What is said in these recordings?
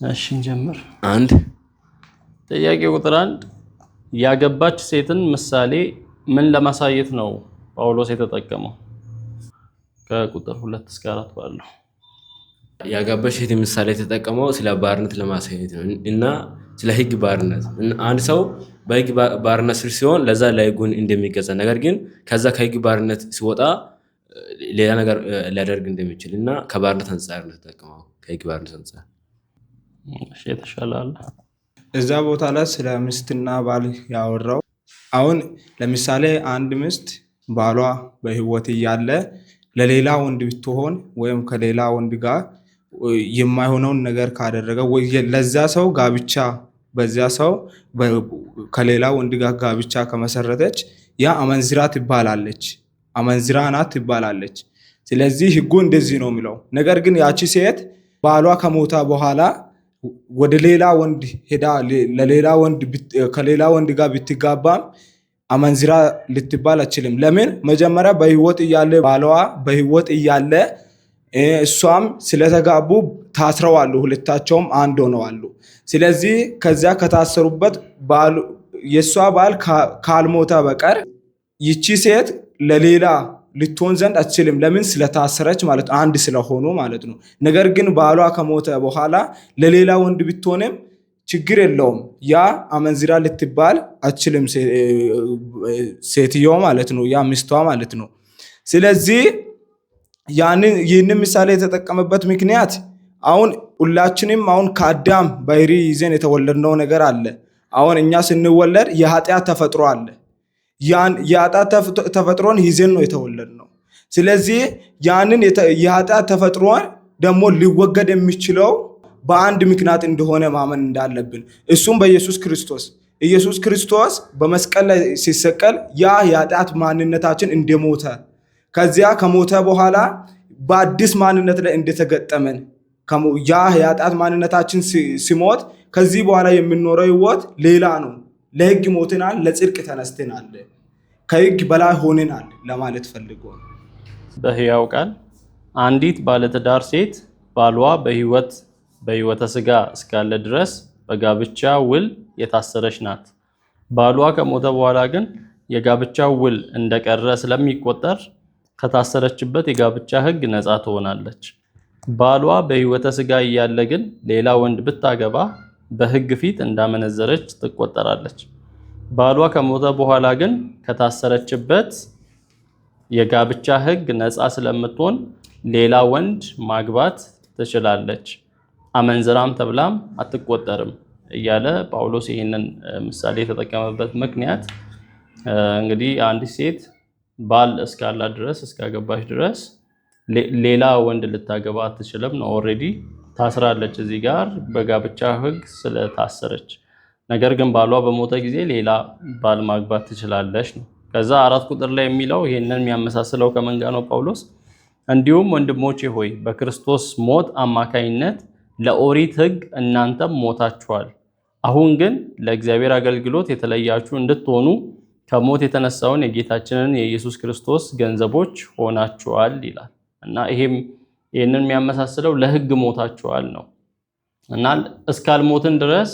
እሺ እንጀምር። አንድ ጥያቄ ቁጥር 1 ያገባች ሴትን ምሳሌ ምን ለማሳየት ነው ጳውሎስ የተጠቀመው? ከቁጥር 2 እስከ 4 ባለው ያገባች ሴት ምሳሌ የተጠቀመው ስለ ባርነት ለማሳየት ነው እና ስለ ሕግ ባርነት አንድ ሰው በሕግ ባርነት ስር ሲሆን ለዛ ለሕጉን እንደሚገዛ ነገር ግን ከዛ ከሕግ ባርነት ሲወጣ ሌላ ነገር ሊያደርግ እንደሚችል እና ከባርነት አንፃር ነው የተጠቀመው። ከሕግ ባርነት አንፃር እሺ የተሻለ እዛ ቦታ ላይ ስለ ሚስትና ባል ያወራው አሁን ለምሳሌ አንድ ሚስት ባሏ በህይወት እያለ ለሌላ ወንድ ብትሆን ወይም ከሌላ ወንድ ጋር የማይሆነውን ነገር ካደረገ ወይ ለዛ ሰው ጋብቻ በዛ ሰው ከሌላ ወንድ ጋር ጋብቻ ከመሰረተች ያ አመንዝራ ትባላለች፣ አመንዝራ ናት ትባላለች። ስለዚህ ህጉ እንደዚህ ነው የሚለው። ነገር ግን ያቺ ሴት ባሏ ከሞታ በኋላ ወደ ሌላ ወንድ ሄዳ ለሌላ ወንድ ከሌላ ወንድ ጋር ብትጋባም አመንዝራ ልትባል አትችልም። ለምን? መጀመሪያ በህይወት እያለ ባሏ በህይወት እያለ እሷም ስለተጋቡ ታስረዋሉ፣ ሁለታቸውም አንድ ሆነዋሉ። ስለዚህ ከዚያ ከታሰሩበት የእሷ ባል ካልሞተ በቀር ይቺ ሴት ለሌላ ልትሆን ዘንድ አትችልም። ለምን? ስለታሰረች ማለት ነው፣ አንድ ስለሆኑ ማለት ነው። ነገር ግን ባሏ ከሞተ በኋላ ለሌላ ወንድ ብትሆንም ችግር የለውም። ያ አመንዝራ ልትባል አትችልም ሴትዮ ማለት ነው፣ ያ ሚስቷ ማለት ነው። ስለዚህ ይህንን ምሳሌ የተጠቀመበት ምክንያት አሁን ሁላችንም አሁን ከአዳም ባህሪ ይዘን የተወለድነው ነገር አለ። አሁን እኛ ስንወለድ የኃጢአት ተፈጥሮ አለ። የኃጢአት ተፈጥሮን ይዘን ነው የተወለድነው። ስለዚህ ያንን የኃጢአት ተፈጥሮን ደግሞ ሊወገድ የሚችለው በአንድ ምክንያት እንደሆነ ማመን እንዳለብን፣ እሱም በኢየሱስ ክርስቶስ። ኢየሱስ ክርስቶስ በመስቀል ላይ ሲሰቀል ያ የኃጢአት ማንነታችን እንደሞተ ከዚያ ከሞተ በኋላ በአዲስ ማንነት ላይ እንደተገጠመን ያ የኃጢአት ማንነታችን ሲሞት ከዚህ በኋላ የምንኖረው ህይወት ሌላ ነው። ለህግ ሞተናል፣ ለጽድቅ ተነስተናል፣ ከህግ በላይ ሆነናል ለማለት ፈልጎ ነው። በሕያው ቃል አንዲት ባለትዳር ሴት ባሏ በህይወተ ስጋ እስካለ ድረስ በጋብቻ ውል የታሰረች ናት። ባሏ ከሞተ በኋላ ግን የጋብቻው ውል እንደቀረ ስለሚቆጠር ከታሰረችበት የጋብቻ ህግ ነፃ ትሆናለች። ባሏ በህይወተ ስጋ እያለ ግን ሌላ ወንድ ብታገባ በህግ ፊት እንዳመነዘረች ትቆጠራለች። ባሏ ከሞተ በኋላ ግን ከታሰረችበት የጋብቻ ህግ ነፃ ስለምትሆን ሌላ ወንድ ማግባት ትችላለች፣ አመንዝራም ተብላም አትቆጠርም እያለ ጳውሎስ ይህንን ምሳሌ የተጠቀመበት ምክንያት እንግዲህ አንዲት ሴት ባል እስካላት ድረስ እስካገባች ድረስ ሌላ ወንድ ልታገባ አትችልም ነው። ኦልሬዲ ታስራለች እዚህ ጋር በጋብቻ ህግ ስለታሰረች። ነገር ግን ባሏ በሞተ ጊዜ ሌላ ባል ማግባት ትችላለች ነው። ከዛ 4 ቁጥር ላይ የሚለው ይሄንን የሚያመሳስለው ከምን ጋር ነው ጳውሎስ? እንዲሁም ወንድሞቼ ሆይ በክርስቶስ ሞት አማካይነት ለኦሪት ህግ እናንተም ሞታችኋል፣ አሁን ግን ለእግዚአብሔር አገልግሎት የተለያችሁ እንድትሆኑ ከሞት የተነሳውን የጌታችንን የኢየሱስ ክርስቶስ ገንዘቦች ሆናችኋል ይላል። እና ይሄንን የሚያመሳስለው ለህግ ሞታችኋል ነው። እና እስካልሞትን ድረስ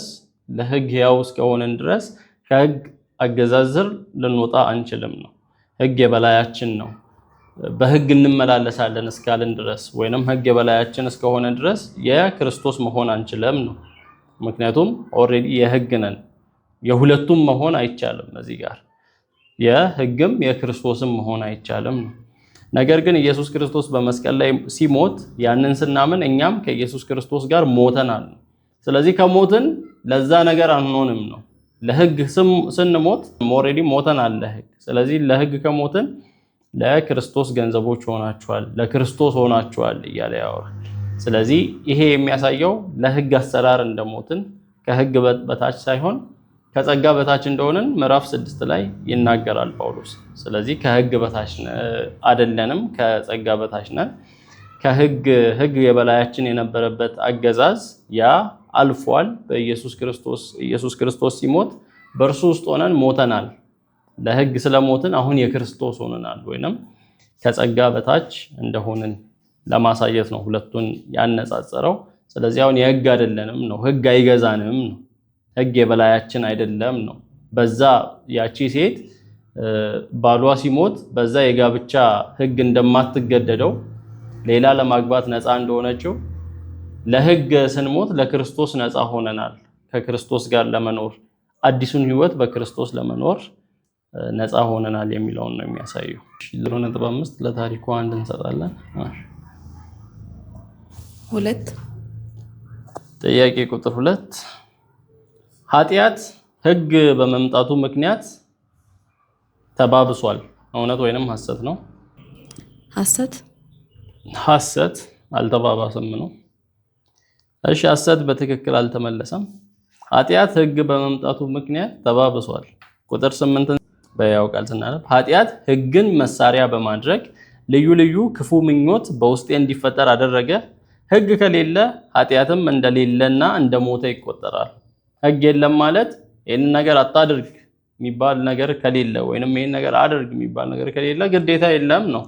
ለህግ ሕያው እስከሆንን ድረስ ከህግ አገዛዝ ስር ልንወጣ አንችልም ነው። ህግ የበላያችን ነው። በህግ እንመላለሳለን እስካልን ድረስ ወይንም ህግ የበላያችን እስከሆነ ድረስ የክርስቶስ መሆን አንችልም ነው። ምክንያቱም ኦልሬዲ የህግ ነን። የሁለቱም መሆን አይቻልም። እዚህ ጋር የህግም የክርስቶስም መሆን አይቻልም ነው። ነገር ግን ኢየሱስ ክርስቶስ በመስቀል ላይ ሲሞት ያንን ስናምን እኛም ከኢየሱስ ክርስቶስ ጋር ሞተናል። ስለዚህ ከሞትን ለዛ ነገር አንሆንም ነው። ለህግ ስንሞት ኦልሬዲ ሞተናል ለህግ። ስለዚህ ለህግ ከሞትን ለክርስቶስ ገንዘቦች ሆናችኋል፣ ለክርስቶስ ሆናችኋል እያለ ያወራል። ስለዚህ ይሄ የሚያሳየው ለህግ አሰራር እንደሞትን ከህግ በታች ሳይሆን ከጸጋ በታች እንደሆነን ምዕራፍ 6 ላይ ይናገራል ጳውሎስ። ስለዚህ ከህግ በታች አይደለንም፣ ከጸጋ በታች ነን። ህግ የበላያችን የነበረበት አገዛዝ ያ አልፏል። ኢየሱስ ክርስቶስ ሲሞት በእርሱ ውስጥ ሆነን ሞተናል። ለህግ ስለሞትን አሁን የክርስቶስ ሆነናል፣ ወይንም ከጸጋ በታች እንደሆንን ለማሳየት ነው ሁለቱን ያነጻጸረው። ስለዚህ አሁን የህግ አይደለንም ነው፣ ህግ አይገዛንም ነው፣ ህግ የበላያችን አይደለም ነው። በዛ ያቺ ሴት ባሏ ሲሞት በዛ የጋብቻ ህግ እንደማትገደደው ሌላ ለማግባት ነፃ እንደሆነችው ለህግ ስንሞት ለክርስቶስ ነፃ ሆነናል። ከክርስቶስ ጋር ለመኖር አዲሱን ህይወት በክርስቶስ ለመኖር ነፃ ሆነናል የሚለውን ነው የሚያሳየው። 0.5 ለታሪኩ አንድ እንሰጣለን። 2 ጥያቄ ቁጥር 2 ኃጢአት ህግ በመምጣቱ ምክንያት ተባብሷል። እውነት ወይንም ሐሰት ነው? ሐሰት አልተባባሰም ነው። እሺ ሐሰት በትክክል አልተመለሰም። ኃጢአት ህግ በመምጣቱ ምክንያት ተባብሷል። ቁጥር 8 በያው ቃል ስናነብ ኃጢአት ህግን መሳሪያ በማድረግ ልዩ ልዩ ክፉ ምኞት በውስጤ እንዲፈጠር አደረገ። ህግ ከሌለ ኃጢአትም እንደሌለና እንደሞተ ይቆጠራል። ህግ የለም ማለት ይሄን ነገር አታድርግ የሚባል ነገር ከሌለ ወይንም ይሄን ነገር አድርግ የሚባል ነገር ከሌለ ግዴታ የለም ነው።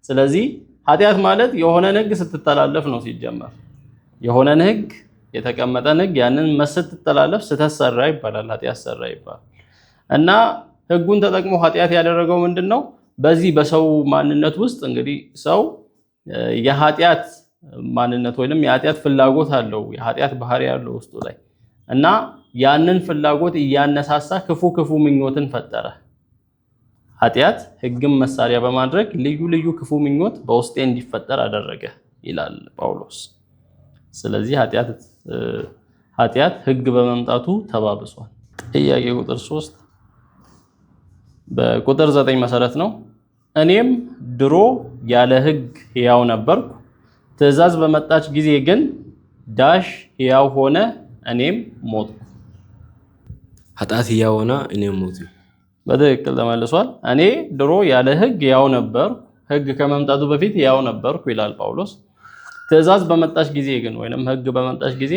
ስለዚህ ኃጢአት ማለት የሆነን ህግ ስትተላለፍ ነው። ሲጀመር የሆነን ህግ የተቀመጠን ህግ ያንን ስትተላለፍ ስተሰራ ይባላል፣ ኃጢአት ሰራ ይባላል። እና ህጉን ተጠቅሞ ኃጢአት ያደረገው ምንድነው? በዚህ በሰው ማንነት ውስጥ እንግዲህ ሰው የኃጢአት ማንነት ወይንም የኃጢአት ፍላጎት አለው፣ የኃጢአት ባህሪ ያለው ውስጡ ላይ እና ያንን ፍላጎት እያነሳሳ ክፉ ምኞትን ፈጠረ። ኃጢአት ህግን መሳሪያ በማድረግ ልዩ ልዩ ክፉ ምኞት በውስጤ እንዲፈጠር አደረገ ይላል ጳውሎስ። ስለዚህ ኃጢአት ህግ በመምጣቱ ተባብሷል። ጥያቄ ቁጥር 3 በቁጥር 9 መሰረት ነው። እኔም ድሮ ያለ ህግ ሕያው ነበርኩ፣ ትእዛዝ በመጣች ጊዜ ግን ዳሽ ሕያው ሆነ፣ እኔም ሞትኩ። ኃጢአት ሕያው ሆነ እኔም ሞትኩ። በትክክል ተመልሷል። እኔ ድሮ ያለ ህግ ሕያው ነበርኩ፣ ህግ ከመምጣቱ በፊት ሕያው ነበርኩ ይላል ጳውሎስ። ትእዛዝ በመጣች ጊዜ ግን ወይንም ህግ በመጣች ጊዜ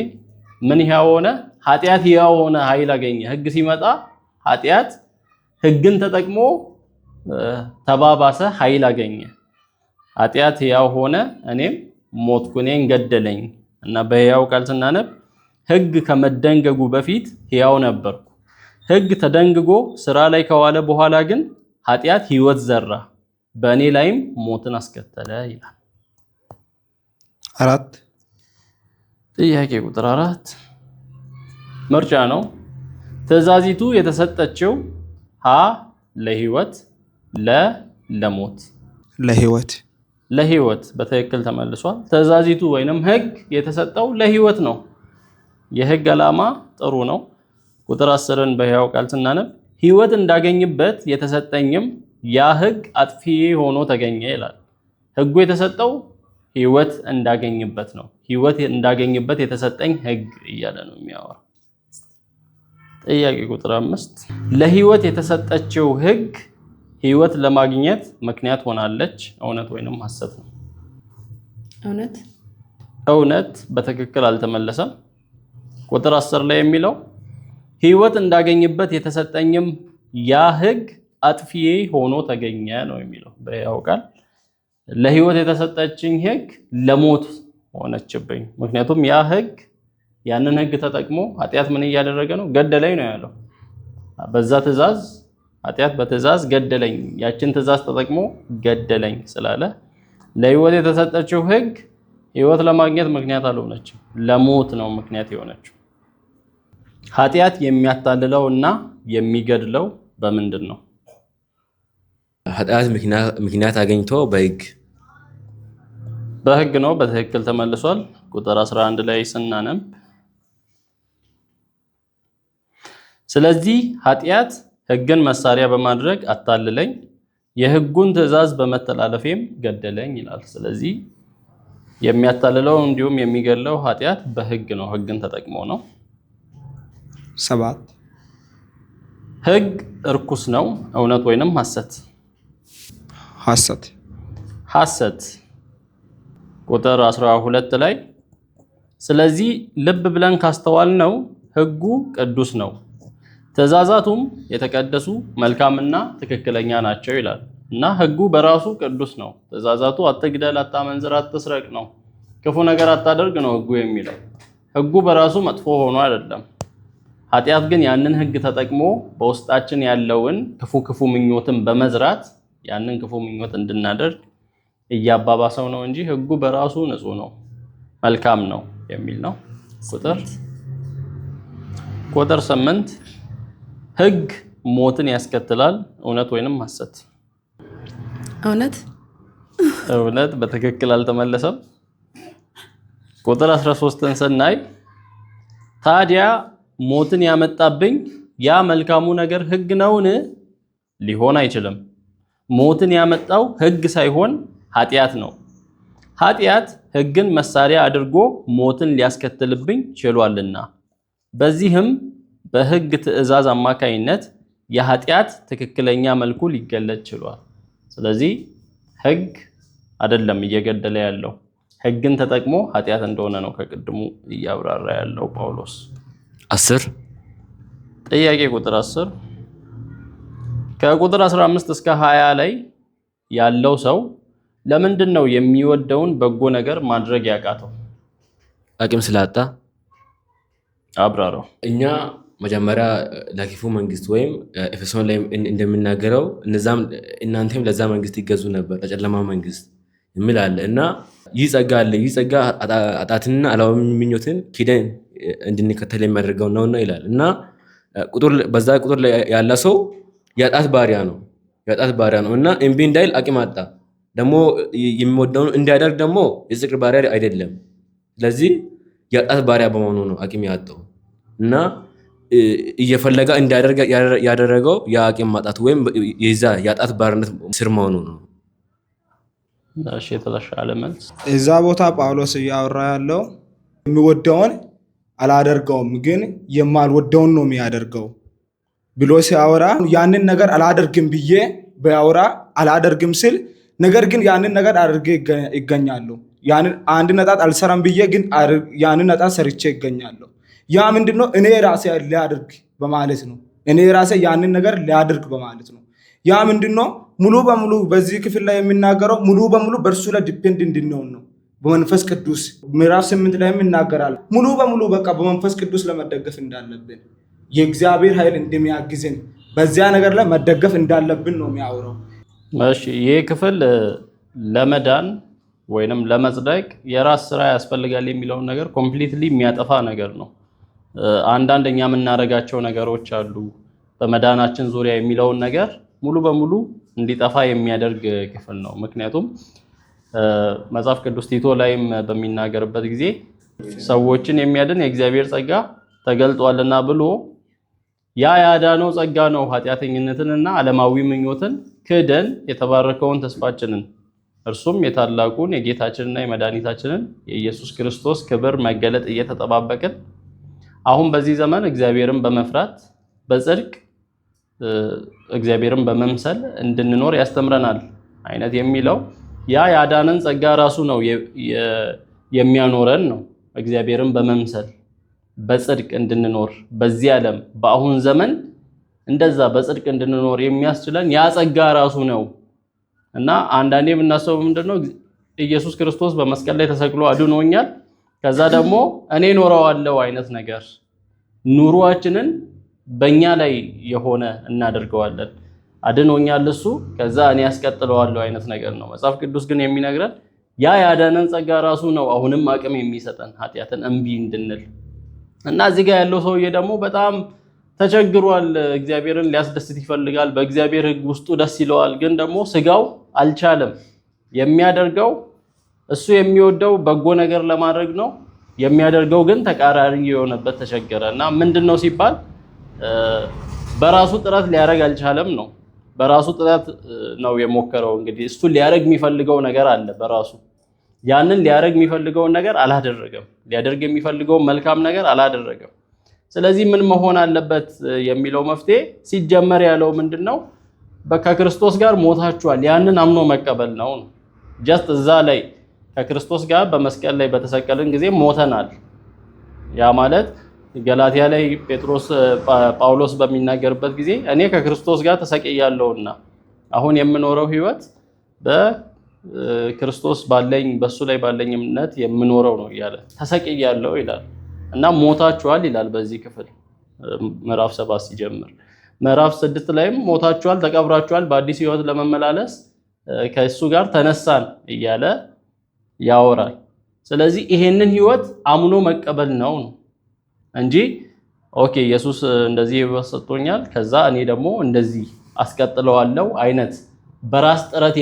ምን ሕያው ሆነ? ኃጢአት ሕያው ሆነ፣ ኃይል አገኘ። ህግ ሲመጣ ኃጢአት ህግን ተጠቅሞ ተባባሰ፣ ኃይል አገኘ። ኃጢአት ሕያው ሆነ፣ እኔም ሞትኩ፣ እኔን ገደለኝ። እና በሕያው ቃል ስናነብ ህግ ከመደንገጉ በፊት ሕያው ነበርኩ፣ ህግ ተደንግጎ ስራ ላይ ከዋለ በኋላ ግን ኃጢአት ህይወት ዘራ፣ በእኔ ላይም ሞትን አስከተለ ይላል። 4 ጥያቄ ቁጥር 4 ምርጫ ነው። ትእዛዚቱ የተሰጠችው ሀ ለህይወት፣ ለሞት። ለህይወት በትክክል ተመልሷል። ትእዛዚቱ ወይንም ህግ የተሰጠው ለህይወት ነው። የህግ ዓላማ ጥሩ ነው። ቁጥር 10ን በሕያው ቃል ስናነብ ህይወት እንዳገኝበት የተሰጠኝም ያ ህግ አጥፊዬ ሆኖ ተገኘ ይላል። ህጉ የተሰጠው ህይወት እንዳገኝበት ነው። ህይወት እንዳገኝበት የተሰጠኝ ህግ እያለ ነው የሚያወራው። ጥያቄ ቁጥር 5 ለህይወት የተሰጠችው ህግ ህይወት ለማግኘት ምክንያት ሆናለች። እውነት ወይንም ሐሰት ነው? እውነት በትክክል አልተመለሰም። ቁጥር 10 ላይ የሚለው ህይወት እንዳገኝበት የተሰጠኝም ያ ህግ አጥፊዬ ሆኖ ተገኘ ነው የሚለው በሕያው ቃል። ለህይወት የተሰጠችኝ ህግ ለሞት ሆነችብኝ። ምክንያቱም ያ ህግ ያንን ህግ ተጠቅሞ ኃጢአት ምን እያደረገ ነው? ገደለኝ ነው ያለው። በዛ ትእዛዝ ኃጢአት በትእዛዝ ገደለኝ፣ ያችን ትእዛዝ ተጠቅሞ ገደለኝ ስላለ ለህይወት የተሰጠችው ህግ ህይወት ለማግኘት ምክንያት አልሆነችም፣ ለሞት ነው ምክንያት የሆነችው። ኃጢአት የሚያታልለው እና የሚገድለው በምንድን ነው? ኃጢአት ምክንያት አገኝቶ በህግ ነው። በትክክል ተመልሷል። ቁጥር 11 ላይ ስናነብ ስለዚህ ኃጢአት ህግን መሳሪያ በማድረግ አታልለኝ፣ የህጉን ትእዛዝ በመተላለፌም ገደለኝ ይላል። ስለዚህ የሚያታልለው እንዲሁም የሚገድለው ኃጢአት በህግ ነው፣ ህግን ተጠቅሞ ነው። 7 ህግ እርኩስ ነው። እውነት ወይንም ሐሰት? ሐሰት። ቁጥር 12 ላይ ስለዚህ ልብ ብለን ካስተዋልነው ህጉ ቅዱስ ነው፣ ትእዛዛቱም የተቀደሱ መልካምና ትክክለኛ ናቸው ይላል። እና ህጉ በራሱ ቅዱስ ነው። ትእዛዛቱ አትግደል፣ አታመንዝር፣ አትስረቅ ነው። ክፉ ነገር አታደርግ ነው ህጉ የሚለው። ህጉ በራሱ መጥፎ ሆኖ አይደለም። ኃጢአት ግን ያንን ህግ ተጠቅሞ በውስጣችን ያለውን ክፉ ምኞትን በመዝራት ያንን ክፉ ምኞት እንድናደርግ እያባባሰው ነው እንጂ ህጉ በራሱ ንጹህ ነው፣ መልካም ነው የሚል ነው። ቁጥር 8 ህግ ሞትን ያስከትላል፣ እውነት ወይንም ሐሰት? እውነት በትክክል አልተመለሰም። ቁጥር 13ን ስናይ ታዲያ ሞትን ያመጣብኝ ያ መልካሙ ነገር ህግ ነውን? ሊሆን አይችልም። ሞትን ያመጣው ህግ ሳይሆን ኃጢአት ነው። ኃጢአት ህግን መሳሪያ አድርጎ ሞትን ሊያስከትልብኝ ችሏልና በዚህም በህግ ትእዛዝ አማካይነት የኃጢአት ትክክለኛ መልኩ ሊገለጥ ችሏል። ስለዚህ ህግ አይደለም እየገደለ ያለው፣ ህግን ተጠቅሞ ኃጢአት እንደሆነ ነው ከቅድሙ እያብራራ ያለው ጳውሎስ። 10 ጥያቄ ቁጥር 10 ከቁጥር 15 እስከ 20 ላይ ያለው ሰው ለምንድን ነው የሚወደውን በጎ ነገር ማድረግ ያቃተው? አቅም ስላጣ። አብራራው። እኛ መጀመሪያ ለክፉ መንግስት ወይም ኤፌሶን ላይ እንደምናገረው እናንተም ለዛ መንግስት ይገዙ ነበር፣ ለጨለማ መንግስት የሚል አለ እና ይህ ጸጋ አለ። ይህ ጸጋ ኃጢአትንና ዓለማዊ ምኞትን ክደን እንድንከተል የሚያደርገው ነውና ይላል እና በዛ ቁጥር ላይ ያለ ሰው የኃጢአት ባሪያ ነው እና እምቢ እንዳይል አቅም አጣ። ደግሞ የሚወደውን እንዲያደርግ ደግሞ የጽድቅ ባሪያ አይደለም። ስለዚህ የኃጢአት ባሪያ በመሆኑ ነው አቅም ያጣው እና እየፈለገ እንዲያደርግ ያደረገው የአቅም ማጣት ወይም የዛ የኃጢአት ባርነት ስር መሆኑ ነው። እሺ የተሻለ መልስ። እዛ ቦታ ጳውሎስ እያወራ ያለው የሚወደውን አላደርገውም ግን የማልወደውን ነው የሚያደርገው ብሎ ሲያወራ ያንን ነገር አላደርግም ብዬ በያወራ አላደርግም ስል ነገር ግን ያንን ነገር አድርጌ ይገኛሉ። ያንን አንድ ነጣት አልሰራም ብዬ ግን ያንን ነጣት ሰርቼ ይገኛለሁ። ያ ምንድነው? እኔ ራሴ ሊያደርግ በማለት ነው። እኔ ራሴ ያንን ነገር ሊያደርግ በማለት ነው። ያ ምንድነው? ሙሉ በሙሉ በዚህ ክፍል ላይ የሚናገረው ሙሉ በሙሉ በእርሱ ላይ ዲፔንድ እንድንሆን ነው። በመንፈስ ቅዱስ ምዕራፍ 8 ላይ ይናገራል። ሙሉ በሙሉ በቃ በመንፈስ ቅዱስ ለመደገፍ እንዳለብን የእግዚአብሔር ኃይል እንደሚያግዝን በዚያ ነገር ላይ መደገፍ እንዳለብን ነው የሚያወራው። እሺ ይሄ ክፍል ለመዳን ወይንም ለመጽደቅ የራስ ስራ ያስፈልጋል የሚለውን ነገር ኮምፕሊትሊ የሚያጠፋ ነገር ነው። አንዳንደኛ የምናደርጋቸው ነገሮች አሉ በመዳናችን ዙሪያ የሚለውን ነገር ሙሉ በሙሉ እንዲጠፋ የሚያደርግ ክፍል ነው። ምክንያቱም መጽሐፍ ቅዱስ ቲቶ ላይም በሚናገርበት ጊዜ ሰዎችን የሚያድን የእግዚአብሔር ጸጋ ተገልጧልና ብሎ ያ ያዳነው ጸጋ ነው ኃጢአተኝነትንና ዓለማዊ ምኞትን ክደን የተባረከውን ተስፋችንን እርሱም የታላቁን የጌታችንና የመድኃኒታችንን የኢየሱስ ክርስቶስ ክብር መገለጥ እየተጠባበቅን አሁን በዚህ ዘመን እግዚአብሔርን በመፍራት በጽድቅ እግዚአብሔርን በመምሰል እንድንኖር ያስተምረናል አይነት የሚለው ያ ያዳነን ጸጋ ራሱ ነው የሚያኖረን ነው። እግዚአብሔርን በመምሰል በጽድቅ እንድንኖር በዚህ ዓለም በአሁን ዘመን እንደዛ በጽድቅ እንድንኖር የሚያስችለን ያ ጸጋ ራሱ ነው እና አንዳንዴ የምናስበው ምንድነው? ኢየሱስ ክርስቶስ በመስቀል ላይ ተሰቅሎ አድኖኛል፣ ከዛ ደግሞ እኔ ኖረዋለሁ አይነት ነገር ኑሯችንን በእኛ ላይ የሆነ እናደርገዋለን። አድኖኛል እሱ ከዛ እኔ ያስቀጥለዋለሁ አይነት ነገር ነው። መጽሐፍ ቅዱስ ግን የሚነግረን ያ ያዳነን ጸጋ ራሱ ነው አሁንም አቅም የሚሰጠን ኃጢአትን እምቢ እንድንል እና እዚህ ጋር ያለው ሰውዬ ደግሞ በጣም ተቸግሯል። እግዚአብሔርን ሊያስደስት ይፈልጋል፣ በእግዚአብሔር ሕግ ውስጡ ደስ ይለዋል፣ ግን ደግሞ ስጋው አልቻለም። የሚያደርገው እሱ የሚወደው በጎ ነገር ለማድረግ ነው፣ የሚያደርገው ግን ተቃራኒ የሆነበት ተቸገረ እና ምንድነው ሲባል በራሱ ጥረት ሊያደርግ አልቻለም ነው። በራሱ ጥረት ነው የሞከረው። እንግዲህ እሱ ሊያደርግ የሚፈልገው ነገር አለ በራሱ ያንን ሊያደርግ የሚፈልገውን ነገር አላደረገም። ሊያደርግ የሚፈልገውን መልካም ነገር አላደረገም። ስለዚህ ምን መሆን አለበት የሚለው መፍትሄ ሲጀመር ያለው ምንድነው? ከክርስቶስ ጋር ሞታችኋል፣ ያንን አምኖ መቀበል ነው። ጀስት እዛ ላይ ከክርስቶስ ጋር በመስቀል ላይ በተሰቀልን ጊዜ ሞተናል። ያ ማለት ገላትያ ላይ ጳውሎስ በሚናገርበት ጊዜ እኔ ከክርስቶስ ጋር ተሰቅያለሁና አሁን የምኖረው ህይወት ክርስቶስ ባለኝ በሱ ላይ ባለኝ እምነት የምኖረው ነው እያለ ተሰቅያለሁ ይላል እና ሞታችኋል ይላል በዚህ ክፍል ምዕራፍ 7 ሲጀምር። ምዕራፍ 6 ላይም ሞታችኋል ተቀብራችኋል በአዲስ ህይወት ለመመላለስ ከእሱ ጋር ተነሳን እያለ ያወራል። ስለዚህ ይሄንን ህይወት አምኖ መቀበል ነው እንጂ ኦኬ ኢየሱስ እንደዚህ ሰጥቶኛል ከዛ እኔ ደግሞ እንደዚህ አስቀጥለዋለሁ አይነት በራስ ጥረት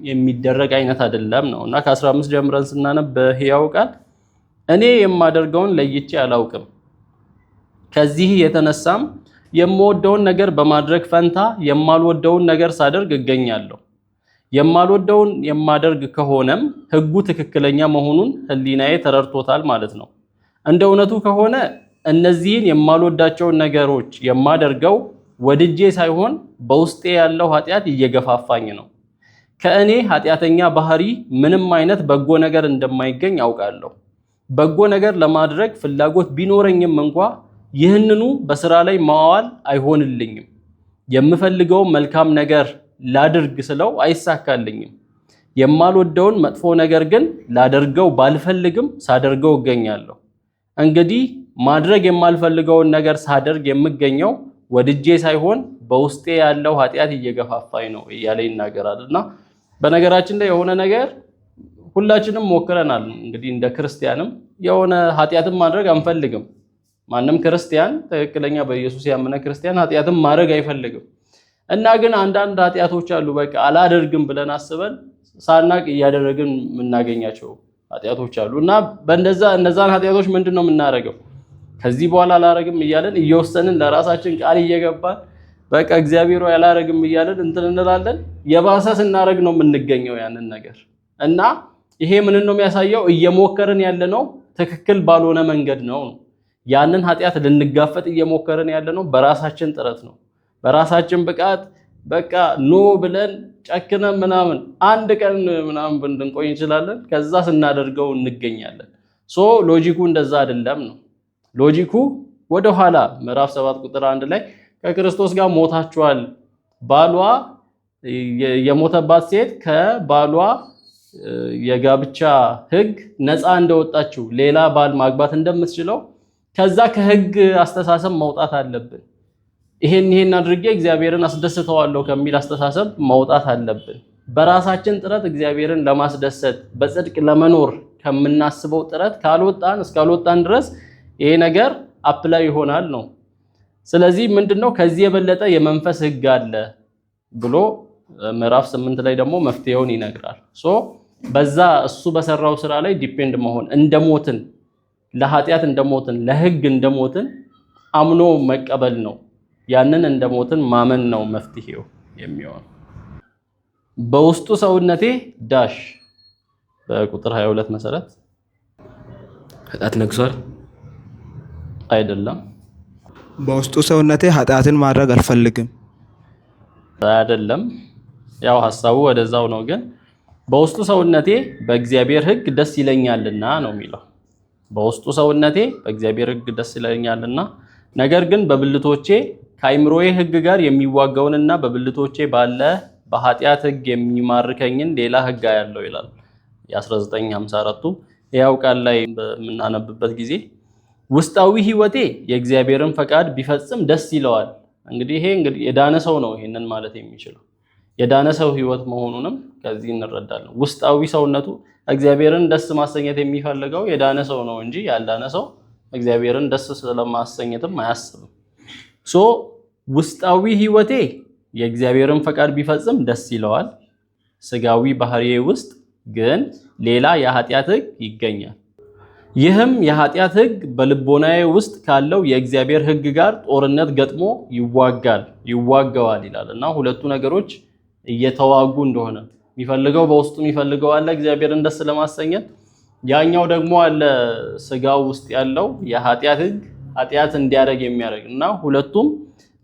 የሚደረግ አይነት አይደለም ነውና ከ15 ጀምረን ስናነብ በሕያው ቃል እኔ የማደርገውን ለይቼ አላውቅም፣ ከዚህ የተነሳም የምወደውን ነገር በማድረግ ፈንታ የማልወደውን ነገር ሳደርግ እገኛለሁ። የማልወደውን የማደርግ ከሆነም ሕጉ ትክክለኛ መሆኑን ሕሊናዬ ተረድቶታል ማለት ነው። እንደ እውነቱ ከሆነ እነዚህን የማልወዳቸውን ነገሮች የማደርገው ወድጄ ሳይሆን በውስጤ ያለው ኃጢአት እየገፋፋኝ ነው። ከእኔ ኃጢአተኛ ባህሪ ምንም አይነት በጎ ነገር እንደማይገኝ አውቃለሁ። በጎ ነገር ለማድረግ ፍላጎት ቢኖረኝም እንኳ ይህንኑ በስራ ላይ ማዋል አይሆንልኝም። የምፈልገው መልካም ነገር ላድርግ ስለው አይሳካልኝም። የማልወደውን መጥፎ ነገር ግን ላደርገው ባልፈልግም ሳደርገው እገኛለሁ። እንግዲህ ማድረግ የማልፈልገውን ነገር ሳደርግ የምገኘው ወድጄ ሳይሆን በውስጤ ያለው ኃጢአት እየገፋፋኝ ነው እያለ ይናገራልና በነገራችን ላይ የሆነ ነገር ሁላችንም ሞክረናል። እንግዲህ እንደ ክርስቲያንም የሆነ ኃጢአትን ማድረግ አንፈልግም። ማንም ክርስቲያን ትክክለኛ በኢየሱስ ያመነ ክርስቲያን ኃጢአትን ማድረግ አይፈልግም እና ግን አንዳንድ ኃጢአቶች አሉ በቃ አላደርግም ብለን አስበን ሳናቅ እያደረግን የምናገኛቸው ኃጢአቶች አሉ እና እነዛን ኃጢአቶች ምንድነው የምናደርገው? ከዚህ በኋላ አላረግም እያለን እየወሰንን ለራሳችን ቃል እየገባን በቃ እግዚአብሔር ያላረግም እያለን እንትን እንላለን። የባሰ ስናረግ ነው የምንገኘው ያንን ነገር እና ይሄ ምንን ነው የሚያሳየው? እየሞከርን ያለነው ትክክል ባልሆነ መንገድ ነው። ያንን ኃጢአት ልንጋፈጥ እየሞከርን ያለነው በራሳችን ጥረት ነው፣ በራሳችን ብቃት በቃ ኖ ብለን ጨክነን ምናምን አንድ ቀን ምናምን ብንቆይ እንችላለን። ከዛ ስናደርገው እንገኛለን። ሎጂኩ እንደዛ አይደለም ነው። ሎጂኩ ወደ ኋላ ምዕራፍ 7 ቁጥር 1 ላይ ከክርስቶስ ጋር ሞታችኋል፣ ባሏ የሞተባት ሴት ከባሏ የጋብቻ ሕግ ነፃ እንደወጣችው ሌላ ባል ማግባት እንደምትችለው ከዛ ከሕግ አስተሳሰብ መውጣት አለብን። ይሄን አድርጌ እግዚአብሔርን አስደስተዋለሁ ከሚል አስተሳሰብ መውጣት አለብን። በራሳችን ጥረት እግዚአብሔርን ለማስደሰት በጽድቅ ለመኖር ከምናስበው ጥረት እስካልወጣን ድረስ ይሄ ነገር አፕላይ ይሆናል ነው። ስለዚህ ምንድነው ከዚህ የበለጠ የመንፈስ ሕግ አለ ብሎ ምዕራፍ 8 ላይ ደግሞ መፍትሄውን ይነግራል። በዛ እሱ በሰራው ስራ ላይ ዲፔንድ መሆን እንደሞትን፣ ለኃጢአት እንደሞትን፣ ለሕግ እንደሞትን አምኖ መቀበል ነው። ያንን እንደሞትን ማመን ነው መፍትሄው የሚሆን። በውስጡ ሰውነቴ ዳሽ በቁጥር 22 መሰረት ኃጢአት ነግሷል አይደለም። በውስጡ ሰውነቴ ኃጢአትን ማድረግ አልፈልግም አይደለም። ያው ሐሳቡ ወደዛው ነው፣ ግን በውስጡ ሰውነቴ በእግዚአብሔር ሕግ ደስ ይለኛልና ነው የሚለው። በውስጡ ሰውነቴ በእግዚአብሔር ሕግ ደስ ይለኛልና ነገር ግን በብልቶቼ ከአይምሮዬ ሕግ ጋር የሚዋጋውንና በብልቶቼ ባለ በኃጢአት ሕግ የሚማርከኝን ሌላ ሕግ አያለው ይላል። የ1954ቱ ሕያው ቃል ላይ በምናነብበት ጊዜ ውስጣዊ ሕይወቴ የእግዚአብሔርን ፈቃድ ቢፈጽም ደስ ይለዋል። እንግዲህ የዳነ ሰው ነው ይሄንን ማለት የሚችለው። የዳነ ሰው ሕይወት መሆኑንም ከዚህ እንረዳለን። ውስጣዊ ሰውነቱ እግዚአብሔርን ደስ ማሰኘት የሚፈልገው የዳነ ሰው ነው እንጂ ያልዳነ ሰው እግዚአብሔርን ደስ ስለማሰኘትም አያስብም። ውስጣዊ ሕይወቴ የእግዚአብሔርን ፈቃድ ቢፈጽም ደስ ይለዋል። ስጋዊ ባህሪዬ ውስጥ ግን ሌላ የኃጢአት ሕግ ይገኛል። ይህም የኃጢአት ሕግ በልቦናዬ ውስጥ ካለው የእግዚአብሔር ሕግ ጋር ጦርነት ገጥሞ ይዋጋዋል ይላል እና ሁለቱ ነገሮች እየተዋጉ እንደሆነ የሚፈልገው በውስጡ የሚፈልገው አለ እግዚአብሔርን ደስ ለማሰኘት፣ ያኛው ደግሞ አለ ስጋው ውስጥ ያለው የኃጢአት ሕግ ኃጢአት እንዲያደርግ የሚያደርግ እና ሁለቱም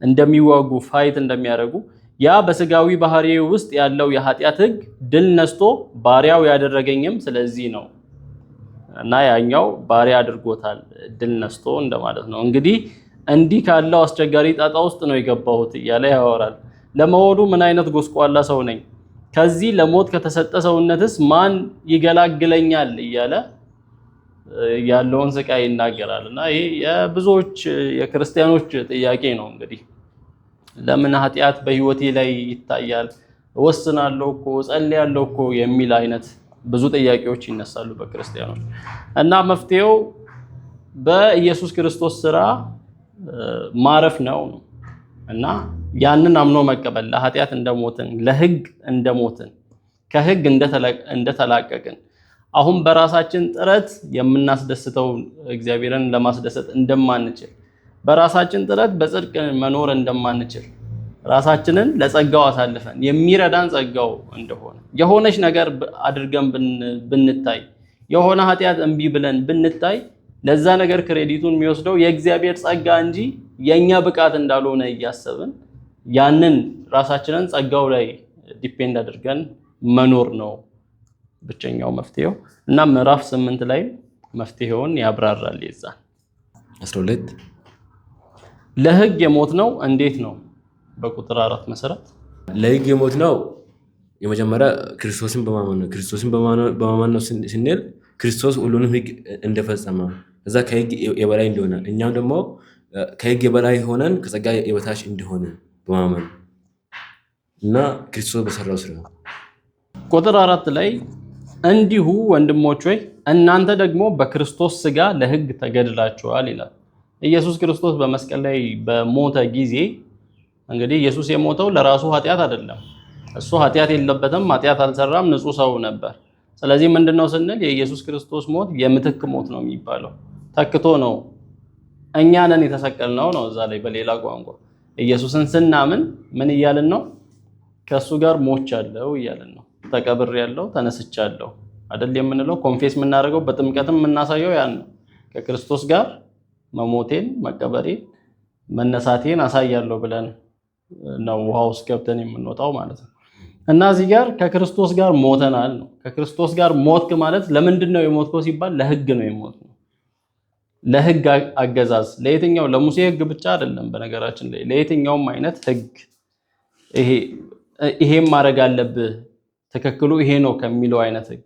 እንደሚዋጉ ፋይት እንደሚያደርጉ ያ በስጋዊ ባህሪ ውስጥ ያለው የኃጢአት ሕግ ድል ነስቶ ባሪያው ያደረገኝም ስለዚህ ነው እና ያኛው ባሪያ አድርጎታል ድል ነስቶ እንደማለት ነው። እንግዲህ እንዲህ ካለው አስቸጋሪ ጣጣ ውስጥ ነው የገባሁት እያለ ያወራል። ለመሆኑ ምን አይነት ጎስቋላ ሰው ነኝ? ከዚህ ለሞት ከተሰጠ ሰውነትስ ማን ይገላግለኛል እያለ ያለውን ስቃይ ይናገራልና ይሄ የብዙዎች የክርስቲያኖች ጥያቄ ነው። እንግዲህ ለምን ኃጢአት በህይወቴ ላይ ይታያል? ወስናለሁ እኮ ጸልያለሁ እኮ የሚል አይነት ብዙ ጥያቄዎች ይነሳሉ በክርስቲያኖች እና መፍትሄው በኢየሱስ ክርስቶስ ስራ ማረፍ ነው እና ያንን አምኖ መቀበል ለኃጢአት እንደሞትን ለህግ እንደሞትን ከህግ እንደተላቀቅን አሁን በራሳችን ጥረት የምናስደስተው እግዚአብሔርን ለማስደሰት እንደማንችል በራሳችን ጥረት በጽድቅ መኖር እንደማንችል ራሳችንን ለጸጋው አሳልፈን የሚረዳን ጸጋው እንደሆነ የሆነች ነገር አድርገን ብንታይ የሆነ ኃጢአት እንቢ ብለን ብንታይ ለዛ ነገር ክሬዲቱን የሚወስደው የእግዚአብሔር ጸጋ እንጂ የኛ ብቃት እንዳልሆነ እያሰብን ያንን ራሳችንን ጸጋው ላይ ዲፔንድ አድርገን መኖር ነው ብቸኛው መፍትሄው እና ምዕራፍ 8 ላይ መፍትሄውን ያብራራል። ይዛል 12 ለህግ የሞት ነው እንዴት ነው? በቁጥር 4 መሰረት ለህግ የሞት ነው የመጀመሪያ ክርስቶስን በማመን ነው። ክርስቶስን በማመን ነው ስንል ክርስቶስ ሁሉንም ህግ እንደፈጸመ እዛ ከህግ የበላይ እንደሆነ እኛም ደግሞ ከህግ የበላይ ሆነን ከጸጋ የበታች እንደሆነ በማመን እና ክርስቶስ በሰራው ስራ። ቁጥር 4 ላይ እንዲሁ ወንድሞች ሆይ እናንተ ደግሞ በክርስቶስ ስጋ ለህግ ተገድላችኋል ይላል። ኢየሱስ ክርስቶስ በመስቀል ላይ በሞተ ጊዜ እንግዲህ ኢየሱስ የሞተው ለራሱ ኃጢአት አይደለም። እሱ ኃጢአት የለበትም፣ ኃጢአት አልሰራም፣ ንጹህ ሰው ነበር። ስለዚህ ምንድነው ስንል የኢየሱስ ክርስቶስ ሞት የምትክ ሞት ነው የሚባለው። ተክቶ ነው እኛ ነን የተሰቀልነው ነው። እዛ ላይ በሌላ ቋንቋ ኢየሱስን ስናምን ምን እያልን ነው? ከሱ ጋር ሞቻለሁ እያልን ነው። ተቀብሬያለሁ፣ ተነስቻለሁ አይደል የምንለው። ኮንፌስ የምናደርገው በጥምቀትም የምናሳየው ያን ነው። ከክርስቶስ ጋር መሞቴን መቀበሬን መነሳቴን አሳያለሁ ብለን ነው ውሃ ውስጥ ገብተን የምንወጣው ማለት ነው። እና እዚህ ጋር ከክርስቶስ ጋር ሞተናል ነው። ከክርስቶስ ጋር ሞትክ ማለት ለምንድን ነው የሞትከው ሲባል ለህግ ነው የሞትነው። ለህግ አገዛዝ ለየትኛው ለሙሴ ህግ ብቻ አይደለም፣ በነገራችን ላይ ለየትኛውም አይነት ህግ ይሄም ማድረግ አለብህ ትክክሉ ይሄ ነው ከሚለው አይነት ህግ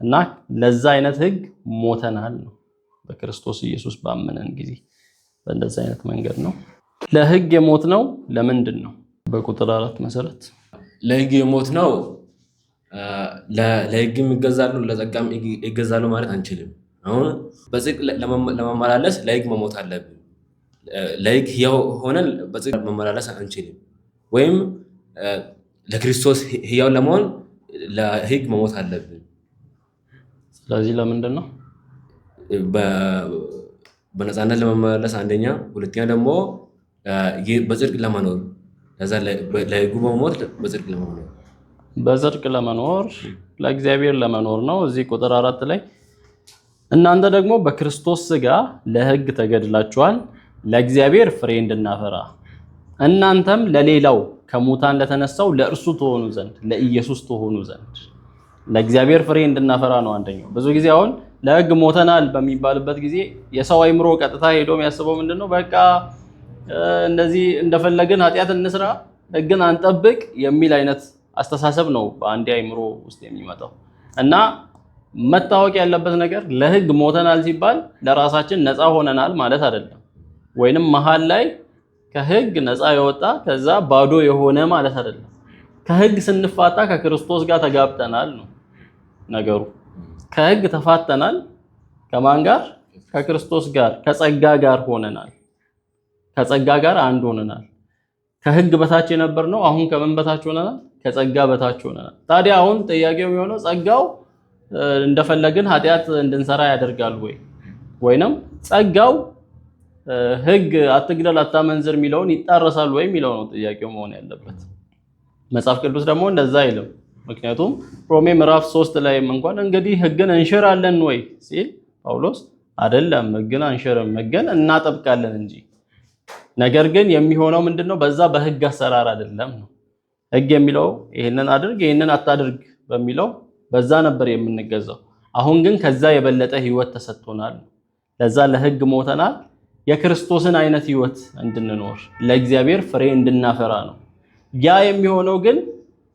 እና ለዛ አይነት ህግ ሞተናል ነው በክርስቶስ ኢየሱስ ባመነን ጊዜ በእንደዛ አይነት መንገድ ነው። ለህግ የሞት ነው ለምንድን ነው? በቁጥር 4 መሰረት ለህግ የሞት ነው ለህግም ይገዛሉ ለጸጋም ይገዛሉ ማለት አንችልም። አሁን በጽድቅ ለመመላለስ ለህግ መሞት አለብን። ለህግ ሕያው ሆነን በጽድቅ መመላለስ አንችልም። ወይም ለክርስቶስ ሕያው ለመሆን ለህግ መሞት አለብን። ስለዚህ ለምንድን ነው በነፃነት ለመመላለስ አንደኛ፣ ሁለተኛ ደግሞ በጽድቅ ለመኖር ለዛ ለህጉ በመሞት በጽድቅ ለመኖር በጽድቅ ለመኖር ለእግዚአብሔር ለመኖር ነው። እዚህ ቁጥር 4 ላይ እናንተ ደግሞ በክርስቶስ ስጋ ለህግ ተገድላችኋል ለእግዚአብሔር ፍሬ እንድናፈራ እናንተም ለሌላው ከሙታን ለተነሳው ለእርሱ ተሆኑ ዘንድ ለኢየሱስ ተሆኑ ዘንድ ለእግዚአብሔር ፍሬ እንድናፈራ ነው አንደኛው። ብዙ ጊዜ አሁን ለህግ ሞተናል በሚባልበት ጊዜ የሰው አይምሮ ቀጥታ ሄዶ የሚያስበው ምንድነው? በቃ እንደዚህ እንደፈለግን ኃጢአት እንስራ ህግን አንጠብቅ የሚል አይነት አስተሳሰብ ነው በአንድ አይምሮ ውስጥ የሚመጣው። እና መታወቅ ያለበት ነገር ለህግ ሞተናል ሲባል ለራሳችን ነፃ ሆነናል ማለት አይደለም። ወይንም መሃል ላይ ከህግ ነፃ የወጣ ከዛ ባዶ የሆነ ማለት አይደለም። ከህግ ስንፋታ ከክርስቶስ ጋር ተጋብተናል ነው ነገሩ። ከህግ ተፋተናል ከማን ጋር? ከክርስቶስ ጋር ከጸጋ ጋር ሆነናል። ከጸጋ ጋር አንድ ሆነናል። ከህግ በታች የነበርነው አሁን ከምን በታች ሆነናል? ከጸጋ በታች ሆነናል። ታዲያ አሁን ጥያቄው የሚሆነው ጸጋው እንደፈለግን ኃጢአት እንድንሰራ ያደርጋል ወይ? ወይንም ጸጋው ህግ አትግደል አታመንዝር የሚለውን ይጣረሳል ወይ የሚለው ነው ጥያቄው መሆን ያለበት። መጽሐፍ ቅዱስ ደግሞ እንደዛ አይልም። ምክንያቱም ሮሜ ምዕራፍ 3 ላይ እንኳን እንግዲህ ህግን እንሽራለን ወይ ሲል ጳውሎስ አይደለም ህግን አንሽርም ህግን እናጠብቃለን እንጂ። ነገር ግን የሚሆነው ምንድነው? በዛ በህግ አሰራር አይደለም ነው። ህግ የሚለው ይሄንን አድርግ ይሄንን አታድርግ በሚለው በዛ ነበር የምንገዛው። አሁን ግን ከዛ የበለጠ ህይወት ተሰጥቶናል። ለዛ ለህግ ሞተናል የክርስቶስን አይነት ህይወት እንድንኖር ለእግዚአብሔር ፍሬ እንድናፈራ ነው። ያ የሚሆነው ግን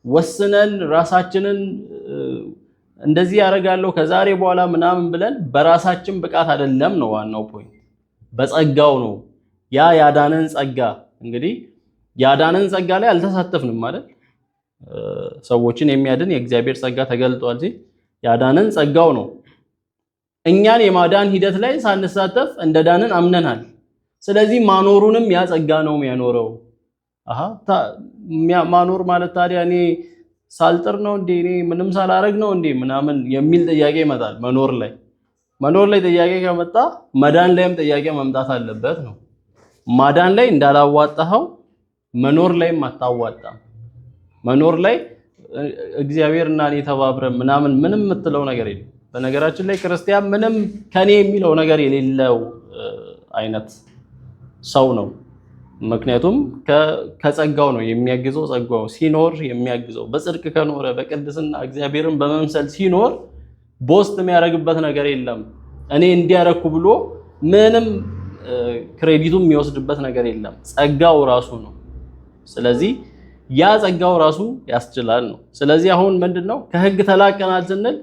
ወስነን ራሳችንን እንደዚህ ያደርጋለሁ ከዛሬ በኋላ ምናምን ብለን በራሳችን ብቃት አይደለም ነው ዋናው ፖይንት። በጸጋው ነው። ያ ያዳነን ጸጋ እንግዲህ ያዳነን ጸጋ ላይ አልተሳተፍንም ማለት ሰዎችን የሚያድን የእግዚአብሔር ጸጋ ተገልጧል ሲል ያዳነን ጸጋው ነው። እኛን የማዳን ሂደት ላይ ሳንሳተፍ እንደዳንን አምነናል። ስለዚህ ማኖሩንም ያ ጸጋ ነው የሚያኖረው። ማኖር ማለት ታዲያ እኔ ሳልጥር ነው እንዴ እኔ ምንም ሳላረግ ነው እንዴ ምናምን የሚል ጥያቄ ይመጣል። መኖር ላይ ጥያቄ ከመጣ መዳን ላይም ጥያቄ መምጣት አለበት ነው። ማዳን ላይ እንዳላዋጣኸው መኖር ላይም አታዋጣም። መኖር ላይ እግዚአብሔርና እኔ ተባብረን ምናምን ምንም የምትለው ነገር የለም። በነገራችን ላይ ክርስቲያን ምንም ከኔ የሚለው ነገር የሌለው አይነት ሰው ነው። ምክንያቱም ከጸጋው ነው የሚያግዘው። ጸጋው ሲኖር የሚያግዘው በጽድቅ ከኖረ በቅድስና እግዚአብሔርን በመምሰል ሲኖር ቦስት የሚያደርግበት ነገር የለም። እኔ እንዲያረኩ ብሎ ምንም ክሬዲቱም የሚወስድበት ነገር የለም። ጸጋው ራሱ ነው። ስለዚህ ያ ጸጋው ራሱ ያስችላል ነው። ስለዚህ አሁን ምንድነው ከህግ ተላቀናል ስንል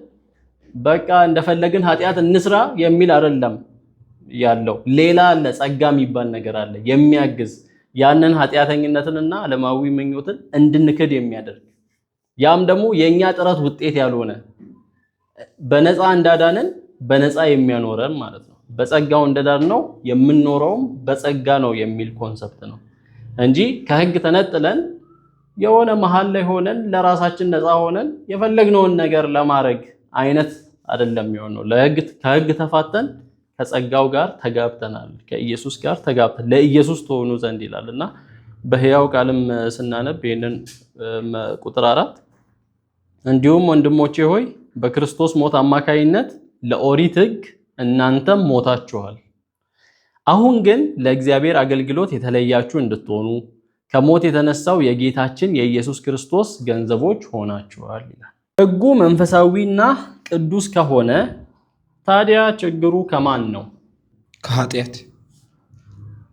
በቃ እንደፈለግን ኃጢአት እንስራ የሚል አይደለም ያለው። ሌላ አለ፣ ጸጋ የሚባል ነገር አለ የሚያግዝ ያንን ኃጢአተኝነትንና ዓለማዊ ምኞትን እንድንክድ የሚያደርግ ያም ደግሞ የኛ ጥረት ውጤት ያልሆነ በነፃ እንዳዳነን በነፃ የሚያኖረን ማለት ነው። በጸጋው እንደዳን ነው የምንኖረውም በጸጋ ነው የሚል ኮንሰፕት ነው እንጂ ከህግ ተነጥለን የሆነ መሃል ላይ ሆነን ለራሳችን ነፃ ሆነን የፈለግነውን ነገር ለማድረግ አይነት አይደለም የሚሆነው። ከህግ ተፋተን ከጸጋው ጋር ተጋብተናል፣ ከኢየሱስ ጋር ተጋብተን ለኢየሱስ ተሆኑ ዘንድ ይላልና በሕያው ቃልም ስናነብ ይሄንን ቁጥር 4 እንዲሁም ወንድሞቼ ሆይ በክርስቶስ ሞት አማካይነት ለኦሪት ህግ እናንተም ሞታችኋል። አሁን ግን ለእግዚአብሔር አገልግሎት የተለያችሁ እንድትሆኑ ከሞት የተነሳው የጌታችን የኢየሱስ ክርስቶስ ገንዘቦች ሆናችኋል ይላል። ህጉ መንፈሳዊና ቅዱስ ከሆነ ታዲያ ችግሩ ከማን ነው?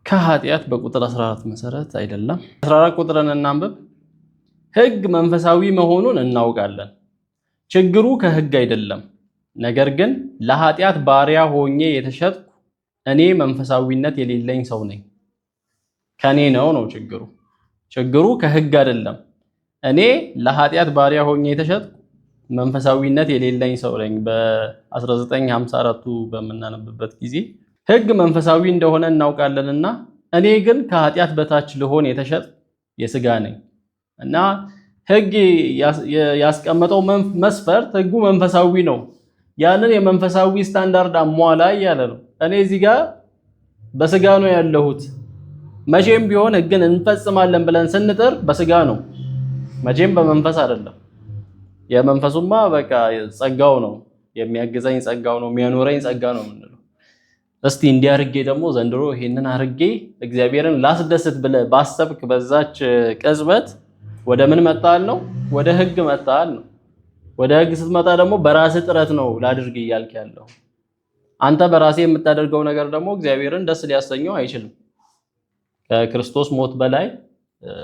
ከኃጢአት በቁጥር 14 መሰረት አይደለም። 14 ቁጥርን እናንብብ። ህግ መንፈሳዊ መሆኑን እናውቃለን። ችግሩ ከህግ አይደለም፣ ነገር ግን ለኃጢአት ባሪያ ሆኜ የተሸጥኩ እኔ መንፈሳዊነት የሌለኝ ሰው ነኝ። ከኔ ነው ችግሩ። ችግሩ ከህግ አይደለም። እኔ ለኃጢአት ባሪያ ሆኜ የተሸጥኩ መንፈሳዊነት የሌለኝ ሰው ነኝ። በ1954 በመናነብበት ጊዜ ህግ መንፈሳዊ እንደሆነ እናውቃለንና እኔ ግን ከኃጢአት በታች ልሆን የተሸጥኩ የሥጋ ነኝ እና ህግ ያስቀመጠው መስፈርት ህጉ መንፈሳዊ ነው። ያንን የመንፈሳዊ ስታንዳርድ አሟላ ያለ ነው። እኔ እዚህ ጋር በሥጋ ነው ያለሁት። መቼም ቢሆን ህግን እንፈጽማለን ብለን ስንጥር በሥጋ ነው፣ መቼም በመንፈስ አይደለም። የመንፈሱማ በቃ ጸጋው ነው የሚያግዘኝ፣ ጸጋው ነው የሚያኖረኝ፣ ጸጋ ነው የምንለው። እስቲ እንዲያርጌ ደግሞ ዘንድሮ ይሄንን አርጌ እግዚአብሔርን ላስደስት ብለህ ባሰብክ በዛች ቅጽበት ወደ ምን መጣል ነው? ወደ ህግ መጣል ነው። ወደ ህግ ስትመጣ ደግሞ በራስህ ጥረት ነው ላድርግ እያልክ ያለው። አንተ በራስህ የምታደርገው ነገር ደግሞ እግዚአብሔርን ደስ ሊያሰኘው አይችልም። ከክርስቶስ ሞት በላይ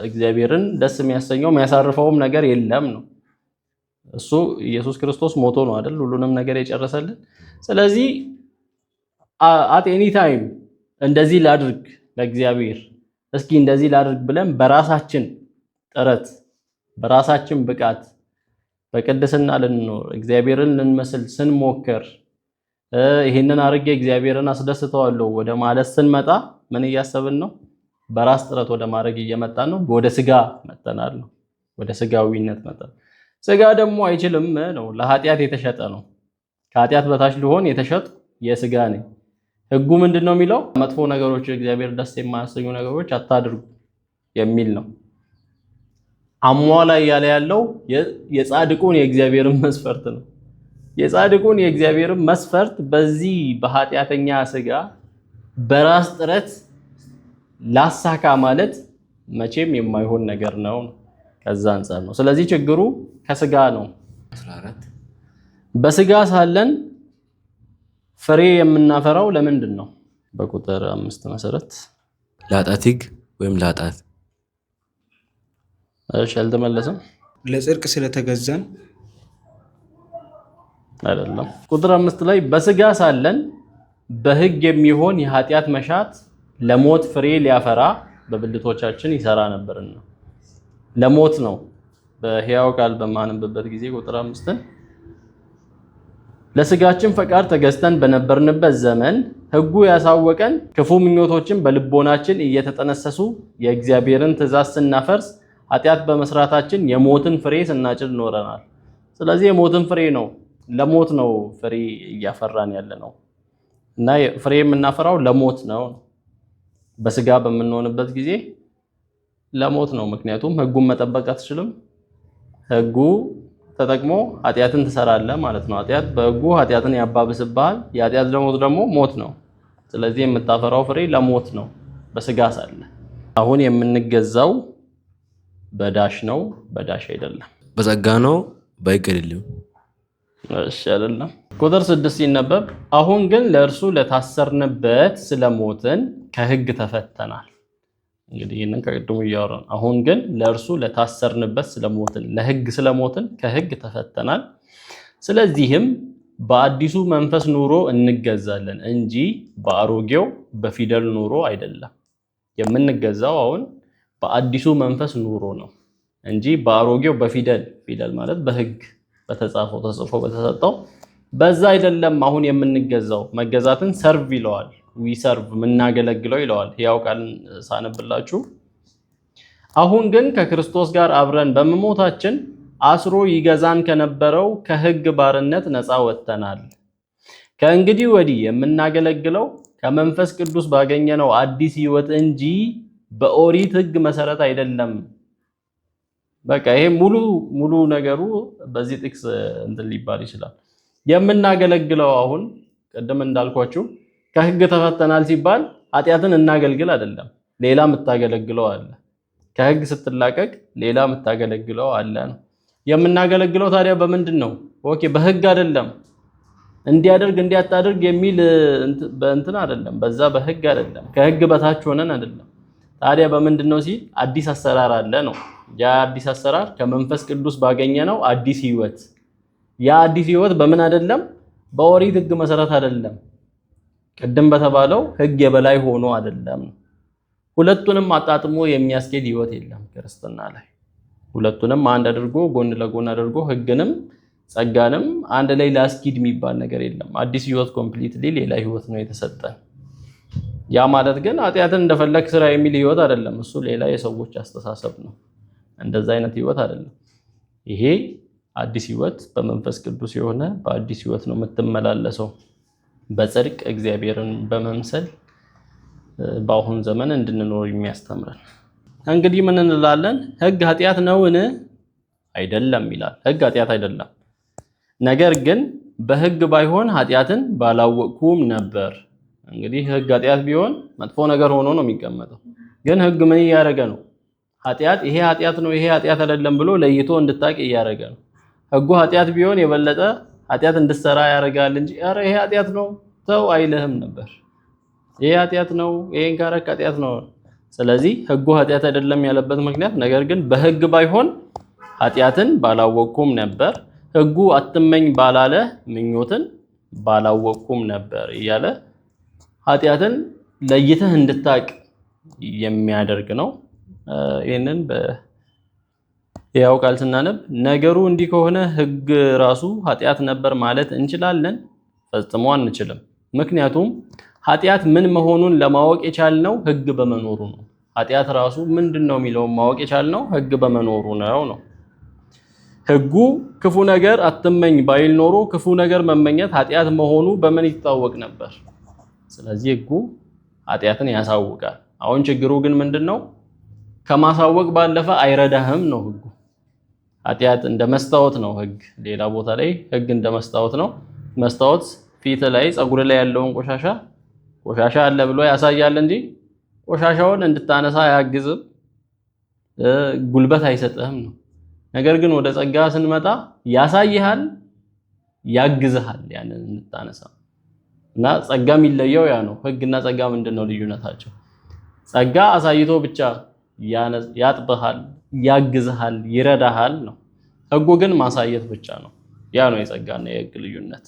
እግዚአብሔርን ደስ የሚያሰኘው የሚያሳርፈውም ነገር የለም ነው። እሱ ኢየሱስ ክርስቶስ ሞቶ ነው አይደል ሁሉንም ነገር የጨረሰልን። ስለዚህ አት ኤኒ ታይም እንደዚህ ላድርግ ለእግዚአብሔር እስኪ እንደዚህ ላድርግ ብለን በራሳችን ጥረት በራሳችን ብቃት በቅድስና ልንኖር እግዚአብሔርን ልንመስል ስንሞክር ይሄንን አድርጌ እግዚአብሔርን አስደስተዋለሁ ወደ ማለት ስንመጣ ምን እያሰብን ነው? በራስ ጥረት ወደ ማድረግ እየመጣን ነው። ወደ ስጋ መጣናል ነው። ወደ ስጋዊነት መጣን። ስጋ ደግሞ አይችልም ነው። ለኃጢአት የተሸጠ ነው። ከኃጢአት በታች ሊሆን የተሸጠ የስጋ ነኝ። ህጉ ምንድነው የሚለው? መጥፎ ነገሮች እግዚአብሔር ደስ የማያሰኙ ነገሮች አታድርጉ የሚል ነው። አሟላ እያለ ያለው የጻድቁን የእግዚአብሔርን መስፈርት ነው። የጻድቁን የእግዚአብሔርን መስፈርት በዚህ በኃጢአተኛ ስጋ በራስ ጥረት ላሳካ ማለት መቼም የማይሆን ነገር ነው። ከዛ አንፃር ነው። ስለዚህ ችግሩ ከስጋ ነው። 14 በስጋ ሳለን ፍሬ የምናፈራው ለምንድን ነው? በቁጥር 5 መሰረት ለኃጢአት ህግ ወይም ለኃጢአት። እሺ አልተመለሰም። ለጽድቅ ስለተገዛን አይደለም። ቁጥር 5 ላይ በስጋ ሳለን በሕግ የሚሆን የኃጢአት መሻት ለሞት ፍሬ ሊያፈራ በብልቶቻችን ይሰራ ነበርና ለሞት ነው። በሕያው ቃል በማንብበት ጊዜ ቁጥር 5ን ለስጋችን ፈቃድ ተገዝተን በነበርንበት ዘመን ሕጉ ያሳወቀን ክፉ ምኞቶችን በልቦናችን እየተጠነሰሱ የእግዚአብሔርን ትእዛዝ ስናፈርስ ኃጢአት በመስራታችን የሞትን ፍሬ ስናጭድ ኖረናል። ስለዚህ የሞትን ፍሬ ነው፣ ለሞት ነው ፍሬ እያፈራን ያለ ነው እና ፍሬ የምናፈራው ለሞት ነው። በስጋ በምንሆንበት ጊዜ ለሞት ነው። ምክንያቱም ሕጉን መጠበቅ አትችልም። ሕጉ ተጠቅሞ ኃጢአትን ትሰራለህ ማለት ነው። ኃጢአት በሕጉ ኃጢአትን ያባብስብሃል። የኃጢአት ደሞዝ ደግሞ ሞት ነው። ስለዚህ የምታፈራው ፍሬ ለሞት ነው በስጋ ሳለ። አሁን የምንገዛው በዳሽ ነው፣ በዳሽ አይደለም። በጸጋ ነው፣ በሕግ አይደለም። እሺ አይደለም። ቁጥር 6 ሲነበብ አሁን ግን ለእርሱ ለታሰርንበት ስለሞትን ከሕግ ተፈተናል። እንግዲህ ይህንን ከቅድሙ እያወራን አሁን ግን ለእርሱ ለታሰርንበት ስለሞትን ለሕግ ስለሞትን ከሕግ ተፈተናል። ስለዚህም በአዲሱ መንፈስ ኑሮ እንገዛለን እንጂ በአሮጌው በፊደል ኑሮ አይደለም። የምንገዛው አሁን በአዲሱ መንፈስ ኑሮ ነው እንጂ በአሮጌው በፊደል ማለት በሕግ በተጻፈው ተጽፎ በተሰጠው በዛ አይደለም። አሁን የምንገዛው መገዛትን ሰርቭ ይለዋል። ዊ ሰርቭ ምናገለግለው ይለዋል። ሕያው ቃል ሳነብላችሁ አሁን ግን ከክርስቶስ ጋር አብረን በመሞታችን አስሮ ይገዛን ከነበረው ከሕግ ባርነት ነፃ ወጥተናል። ከእንግዲህ ወዲህ የምናገለግለው ከመንፈስ ቅዱስ ባገኘነው አዲስ ሕይወት እንጂ በኦሪት ሕግ መሰረት አይደለም። በቃ ይሄ ሙሉ ነገሩ በዚህ ጥቅስ እንትን ሊባል ይችላል። የምናገለግለው አሁን ቀደም እንዳልኳችሁ ከሕግ ተፈተናል ሲባል ኃጢአትን እናገልግል አይደለም። ሌላ የምታገለግለው አለ። ከሕግ ስትላቀቅ ሌላ የምታገለግለው አለ ነው። የምናገለግለው ታዲያ በምንድን ነው? ኦኬ በሕግ አይደለም። እንዲያደርግ እንዲያታደርግ የሚል በእንትን አይደለም። በዛ በሕግ አይደለም። ከሕግ በታች ሆነን አይደለም። ታዲያ በምንድን ነው ሲል አዲስ አሰራር አለ ነው። ያ አዲስ አሰራር ከመንፈስ ቅዱስ ባገኘነው አዲስ ሕይወት። ያ አዲስ ሕይወት በምን አይደለም? በኦሪት ሕግ መሰረት አይደለም። ቅድም በተባለው ሕግ የበላይ ሆኖ አይደለም። ሁለቱንም አጣጥሞ የሚያስኬድ ሕይወት የለም ክርስትና ላይ። ሁለቱንም አንድ አድርጎ ጎን ለጎን አድርጎ ሕግንም ጸጋንም አንድ ላይ ላስኪድ የሚባል ነገር የለም። አዲስ ሕይወት ኮምፕሊትሊ ሌላ ሕይወት ነው የተሰጠን። ያ ማለት ግን ኃጢአትን እንደፈለክ ስራ የሚል ሕይወት አይደለም። እሱ ሌላ የሰዎች አስተሳሰብ ነው። እንደዛ አይነት ሕይወት አይደለም። ይሄ አዲስ ሕይወት በመንፈስ ቅዱስ የሆነ በአዲስ ሕይወት ነው የምትመላለሰው። በጽድቅ እግዚአብሔርን በመምሰል በአሁን ዘመን እንድንኖር የሚያስተምረን። እንግዲህ ምን እንላለን? ሕግ ኃጢአት ነውን? አይደለም ይላል። ሕግ ኃጢአት አይደለም። ነገር ግን በሕግ ባይሆን ኃጢአትን ባላወቅኩም ነበር። እንግዲህ ሕግ ኃጢአት ቢሆን መጥፎ ነገር ሆኖ ነው የሚቀመጠው። ግን ሕግ ምን እያደረገ ነው? ኃጢአት ይሄ ኃጢአት ነው ይሄ ኃጢአት አይደለም ብሎ ለይቶ እንድታቅ እያደረገ ነው። ሕጉ ኃጢአት ቢሆን የበለጠ ኃጢአት እንድትሰራ ያደርጋል እንጂ ኧረ ይሄ ኃጢአት ነው ተው አይልህም ነበር። ይሄ ኃጢአት ነው ይሄን ካረክ ኃጢአት ነው። ስለዚህ ሕጉ ኃጢአት አይደለም ያለበት ምክንያት ነገር ግን በሕግ ባይሆን ኃጢአትን ባላወቅኩም ነበር፣ ሕጉ አትመኝ ባላለ ምኞትን ባላወቅኩም ነበር እያለ ኃጢአትን ለይተህ እንድታቅ የሚያደርግ ነው። ይህንን በሕያው ቃል ስናነብ ነገሩ እንዲህ ከሆነ ሕግ ራሱ ኃጢአት ነበር ማለት እንችላለን? ፈጽሞ አንችልም። ምክንያቱም ኃጢአት ምን መሆኑን ለማወቅ የቻልነው ሕግ በመኖሩ ነው። ኃጢአት ራሱ ምንድነው የሚለውን ማወቅ የቻልነው ሕግ በመኖሩ ነው። ሕጉ ክፉ ነገር አትመኝ ባይል ኖሮ ክፉ ነገር መመኘት ኃጢአት መሆኑ በምን ይታወቅ ነበር? ስለዚህ ሕጉ ኃጢአትን ያሳውቃል። አሁን ችግሩ ግን ምንድነው? ከማሳወቅ ባለፈ አይረዳህም ነው ሕጉ። ኃጢአት እንደ መስታወት ነው ሕግ። ሌላ ቦታ ላይ ሕግ እንደ መስታወት ነው። መስታወት ፊት ላይ ፀጉር ላይ ያለውን ቆሻሻ አለ ብሎ ያሳያል እንጂ ቆሻሻውን እንድታነሳ አያግዝም፣ ጉልበት አይሰጥህም ነው። ነገር ግን ወደ ጸጋ ስንመጣ ያሳይሃል፣ ያግዝሃል ያንን እንድታነሳ እና ጸጋ የሚለየው ያ ነው። ሕግና ጸጋ ምንድነው ልዩነታቸው? ጸጋ አሳይቶ ብቻ ያጥብሃል፣ ያግዝሃል፣ ይረዳሃል ነው። ህጉ ግን ማሳየት ብቻ ነው። ያ ነው የጸጋና የህግ ልዩነት።